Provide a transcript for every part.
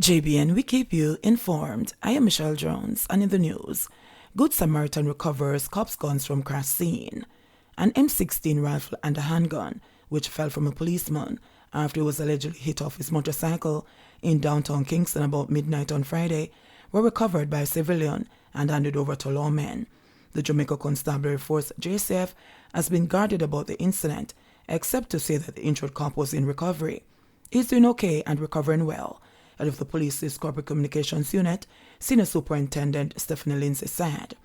JBN, we keep you informed. I am Michelle Jones, and in the news, Good Samaritan recovers cops' guns from crash scene. An M16 rifle and a handgun, which fell from a policeman after he was allegedly hit off his motorcycle in downtown Kingston about midnight on Friday, were recovered by a civilian and handed over to lawmen. The Jamaica Constabulary Force JCF has been guarded about the incident, except to say that the injured cop was in recovery. He's doing okay and recovering well. Head of the police's corporate communications unit, Senior Superintendent Stephanie Lindsay said.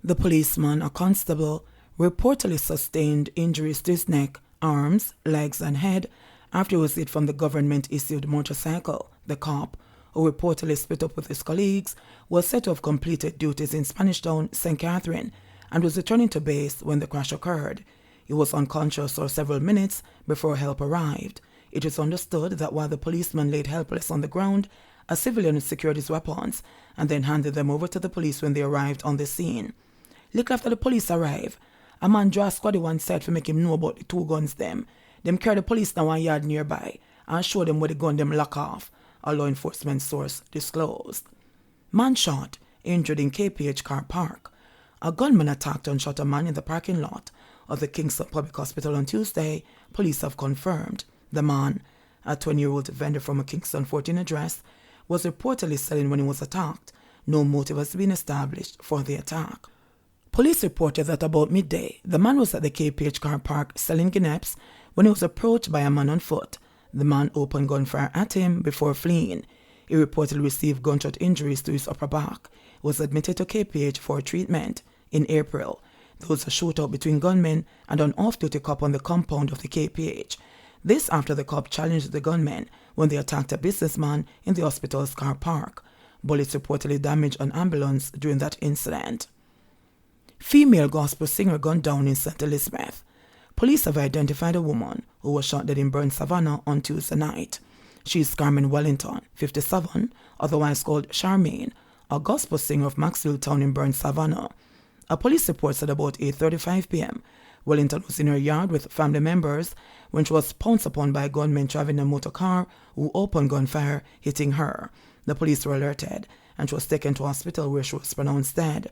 The policeman, a constable, reportedly sustained injuries to his neck, arms, legs, and head after he was hit from the government-issued motorcycle. The cop, who reportedly split up with his colleagues, was said to have completed duties in Spanish Town, St. Catherine, and was returning to base when the crash occurred. He was unconscious for several minutes before help arrived. It is understood that while the policeman laid helpless on the ground, a civilian secured his weapons and then handed them over to the police when they arrived on the scene. Little after the police arrived, a man drew a squad one side to make him know about the two guns them. Them carry the police now 1 yard nearby and show them where the gun them lock off, a law enforcement source disclosed. Man shot, injured in KPH car park. A gunman attacked and shot a man in the parking lot of the Kingston Public Hospital on Tuesday, police have confirmed. The man, a 20-year-old vendor from a Kingston 14 address, was reportedly selling when he was attacked. No motive has been established for the attack. Police reported that about midday, the man was at the KPH car park selling guineps when he was approached by a man on foot. The man opened gunfire at him before fleeing. He reportedly received gunshot injuries to his upper back. He was admitted to KPH for treatment. In April, there was a shootout between gunmen and an off-duty cop on the compound of the KPH. This after the cop challenged the gunmen when they attacked a businessman in the hospital's car park. Bullets reportedly damaged an ambulance during that incident. Female gospel singer gunned down in St. Elizabeth. Police have identified a woman who was shot dead in Burn Savannah on Tuesday night. She is Carmen Wellington, 57, otherwise called Charmaine, a gospel singer of Maxfield Town in Burn Savannah. A police report said about 8:35 p.m., Wellington was in her yard with family members when she was pounced upon by gunmen driving a motor car who opened gunfire, hitting her. The police were alerted and she was taken to hospital where she was pronounced dead.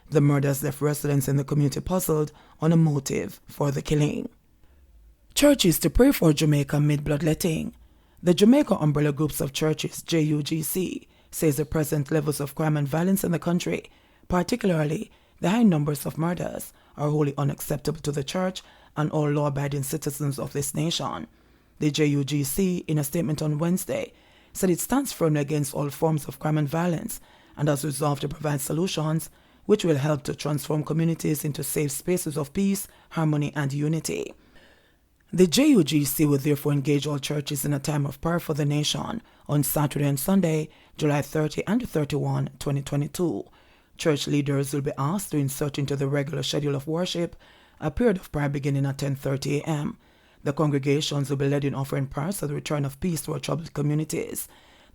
The murders left residents in the community puzzled on a motive for the killing. Churches to pray for Jamaica amid bloodletting. The Jamaica Umbrella Groups of Churches, JUGC, says the present levels of crime and violence in the country, particularly the high numbers of murders, are wholly unacceptable to the church and all law-abiding citizens of this nation. The JUGC, in a statement on Wednesday, said it stands firmly against all forms of crime and violence and has resolved to provide solutions which will help to transform communities into safe spaces of peace, harmony, and unity. The JUGC will therefore engage all churches in a time of prayer for the nation on Saturday and Sunday, July 30 and 31, 2022. Church leaders will be asked to insert into the regular schedule of worship a period of prayer beginning at 10:30 a.m. The congregations will be led in offering prayers for the return of peace to our troubled communities,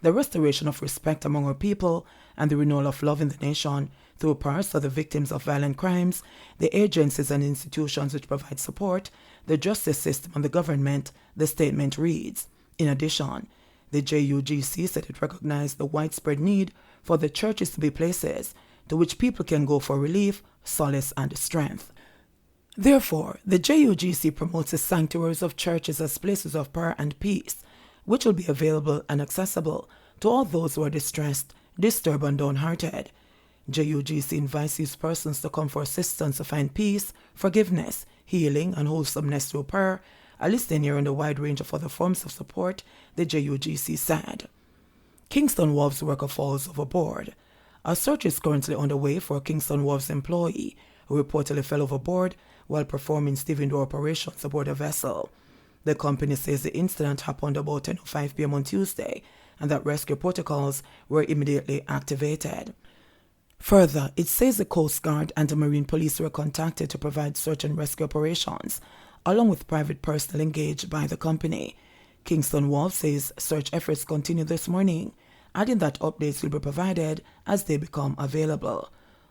the restoration of respect among our people, and the renewal of love in the nation through prayers for the victims of violent crimes, the agencies and institutions which provide support, the justice system, and the government, the statement reads. In addition, the JUGC said it recognized the widespread need for the churches to be places to which people can go for relief, solace, and strength. Therefore, the JUGC promotes the sanctuaries of churches as places of prayer and peace, which will be available and accessible to all those who are distressed, disturbed, and downhearted. JUGC invites these persons to come for assistance to find peace, forgiveness, healing, and wholesomeness through prayer, a listing here on the wide range of other forms of support, the JUGC said. Kingston Wolves worker falls overboard. A search is currently underway for a Kingston Wolves employee who reportedly fell overboard while performing stevedore operations aboard a vessel. The company says the incident happened about 10:05 p.m. on Tuesday and that rescue protocols were immediately activated. Further, it says the Coast Guard and the Marine Police were contacted to provide search and rescue operations, along with private personnel engaged by the company. Kingston Wolves says search efforts continue this morning, adding that updates will be provided as they become available.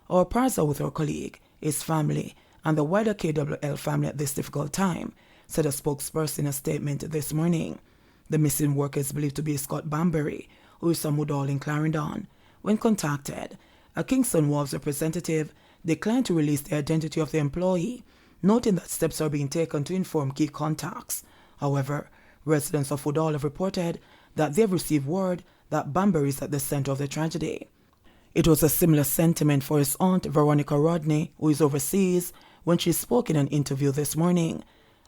Our prayers are with our colleague, his family, and the wider KWL family at this difficult time, said a spokesperson in a statement this morning. The missing worker is believed to be Scott Banbury, who is from Woodall in Clarendon. When contacted, a Kingston Wolves representative declined to release the identity of the employee, noting that steps are being taken to inform key contacts. However, residents of Woodall have reported that they have received word that Banbury is at the center of the tragedy. It was a similar sentiment for his aunt Veronica Rodney, who is overseas, when she spoke in an interview this morning.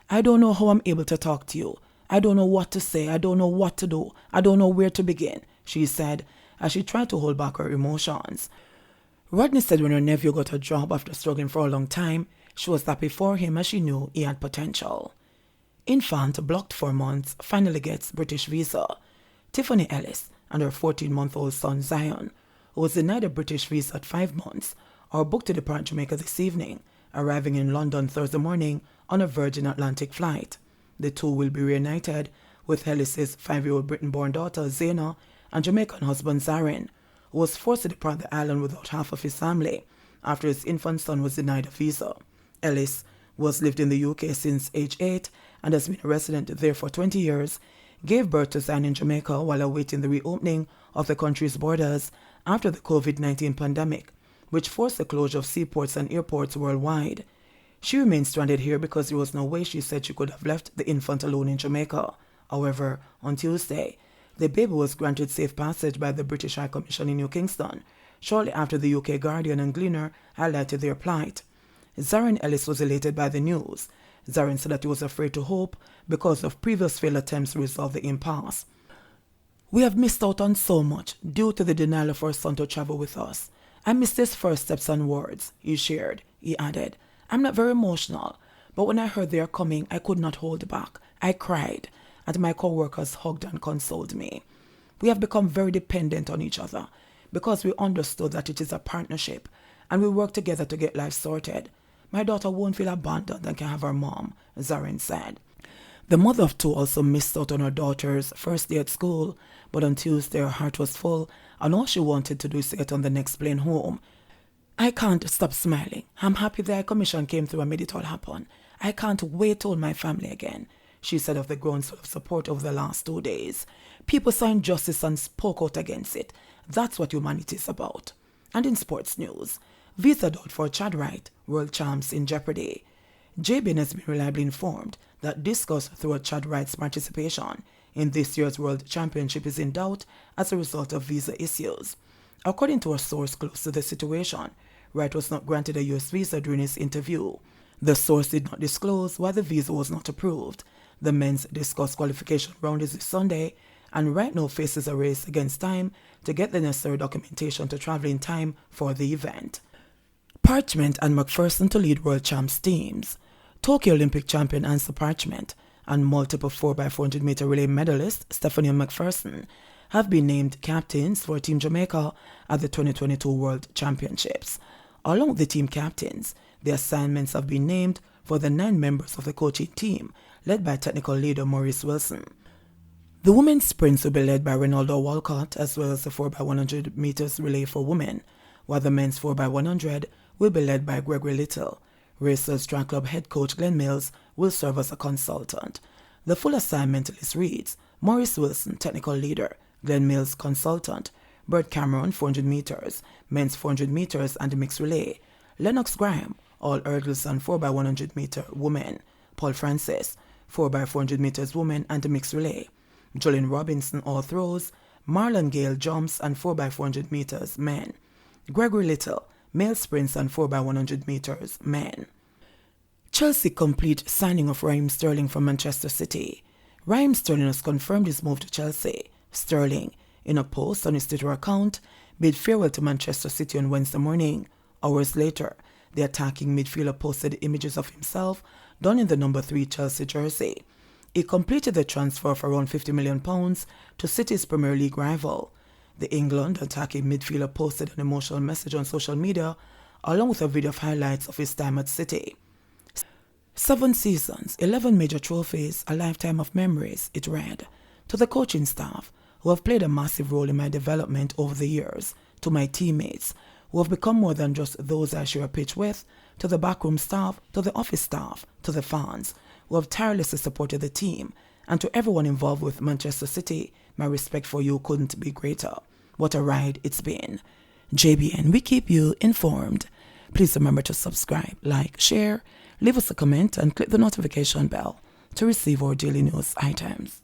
"I don't know how I'm able to talk to you. I don't know what to say. I don't know what to do. I don't know where to begin," she said, as she tried to hold back her emotions. Rodney said when her nephew got a job after struggling for a long time, she was happy for him as she knew he had potential. Infant blocked for months finally gets British visa. Tiffany Ellis and her 14-month-old son Zion, who was denied a British visa at 5 months, are booked to depart Jamaica this evening, arriving in London Thursday morning on a Virgin Atlantic flight. The two will be reunited with Ellis's 5-year-old Britain-born daughter Zaina and Jamaican husband Zarin, who was forced to depart the island without half of his family after his infant son was denied a visa. Ellis, who has lived in the UK since age 8 and has been a resident there for 20 years, gave birth to Zion in Jamaica while awaiting the reopening of the country's borders after the COVID-19 pandemic, which forced the closure of seaports and airports worldwide. She remained stranded here because there was no way she said she could have left the infant alone in Jamaica. However, on Tuesday, the baby was granted safe passage by the British High Commission in New Kingston, shortly after the UK Guardian and Gleaner highlighted their plight. Zarin Ellis was elated by the news. Zarin said that he was afraid to hope because of previous failed attempts to resolve the impasse. "We have missed out on so much due to the denial of our son to travel with us. I missed his first steps and words," he shared. He added, "I'm not very emotional, but when I heard they are coming, I could not hold back. I cried, and my co-workers hugged and consoled me. We have become very dependent on each other because we understood that it is a partnership, and we work together to get life sorted. My daughter won't feel abandoned and can have her mom," Zarin said. The mother of two also missed out on her daughter's first day at school, but on Tuesday her heart was full and all she wanted to do is to get on the next plane home. "I can't stop smiling. I'm happy the High Commission came through and made it all happen. I can't wait to hold my family again," she said of the groundswell of support over the last 2 days. "People saw injustice and spoke out against it. That's what humanity is about." And in sports news, visa doubt for Chad Wright, world champs in jeopardy. JBNN has been reliably informed that discuss through Chad Wright's participation in this year's World Championship is in doubt as a result of visa issues. According to a source close to the situation, Wright was not granted a US visa during his interview. The source did not disclose why the visa was not approved. The men's discus qualification round is this Sunday, and Wright now faces a race against time to get the necessary documentation to travel in time for the event. Parchment and McPherson to lead world champs teams. Tokyo Olympic champion Ansel Parchment and multiple 4x400 meter relay medalist Stephanie McPherson have been named captains for Team Jamaica at the 2022 World Championships. Along with the team captains, the assignments have been named for the 9 members of the coaching team, led by technical leader Maurice Wilson. The women's sprints will be led by Ronaldo Walcott, as well as the 4x100 meters relay for women, while the men's 4x100 will be led by Gregory Little. Racers Track Club head coach Glenn Mills will serve as a consultant. The full assignment list reads: Maurice Wilson, technical leader; Glenn Mills, consultant; Bert Cameron, 400 meters, men's 400 meters and mixed relay; Lennox Graham, all hurdles and 4x100 meter women; Paul Francis, 4x400 meters women and mixed relay; Jolene Robinson, all throws; Marlon Gale, jumps and 4x400 meters men; Gregory Little, male sprints and 4x100 meters men. Chelsea complete signing of Raheem Sterling from Manchester City. Raheem Sterling has confirmed his move to Chelsea. Sterling, in a post on his Twitter account, bid farewell to Manchester City on Wednesday morning. Hours later, the attacking midfielder posted images of himself donned in the number 3 Chelsea jersey. He completed the transfer for around £50 million to City's Premier League rival. The England attacking midfielder posted an emotional message on social media, along with a video of highlights of his time at City. 7 seasons, 11 major trophies, a lifetime of memories, it read. To the coaching staff, who have played a massive role in my development over the years, to my teammates, who have become more than just those I share a pitch with, to the backroom staff, to the office staff, to the fans, who have tirelessly supported the team, And to everyone involved with Manchester City, my respect for you couldn't be greater. What a ride it's been. JBN, we keep you informed. Please remember to subscribe, like, share, leave us a comment, and click the notification bell to receive our daily news items.